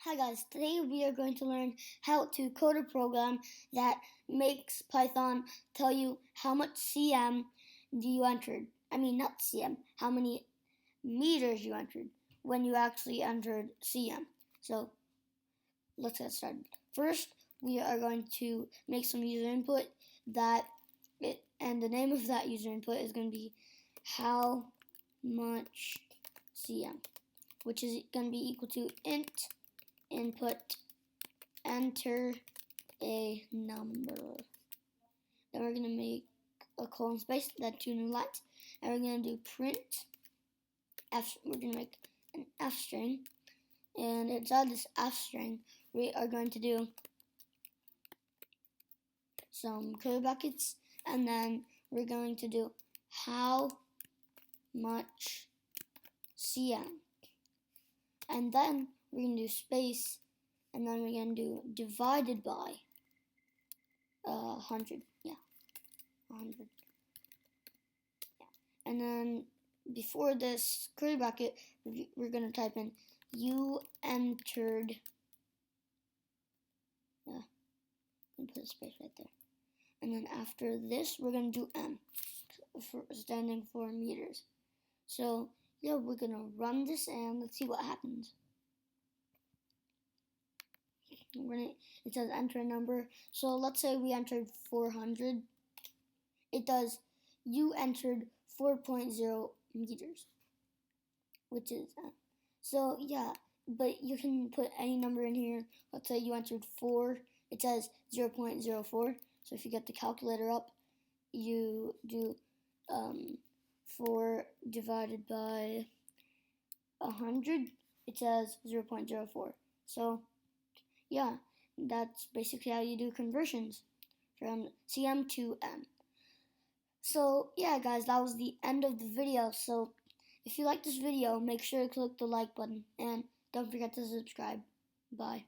Hi guys, today we are going to learn how to code a program that makes Python tell you how much cm you entered. I mean not cm, how many meters you entered when you actually entered cm. So let's get started. First, we are going to make some user input and the name of that user input is going to be how much cm, which is going to be equal to int input, enter a number. Then we're going to make a colon space, then two new lines, and we're going to do print f. We're going to make an f string, and inside this f string, we are going to do some curly brackets, and then we're going to do how much cm, and then we're going to do space, and then we're going to do divided by 100. Yeah, 100. Yeah. And then before this curly bracket, we're going to type in you entered. Yeah, I'm going to put a space right there. And then after this, we're going to do m, standing for meters. So yeah, we're going to run this and let's see what happens. It says enter a number. So let's say we entered 400. It does, you entered 4.0 meters, which is so yeah, but you can put any number in here. Let's say you entered 4. It says 0.04. So if you get the calculator up, you do 4 divided by 100. It says 0.04. So yeah, that's basically how you do conversions from cm to m. So yeah guys, that was the end of the video. So if you like this video, make sure to click the like button and don't forget to subscribe. Bye.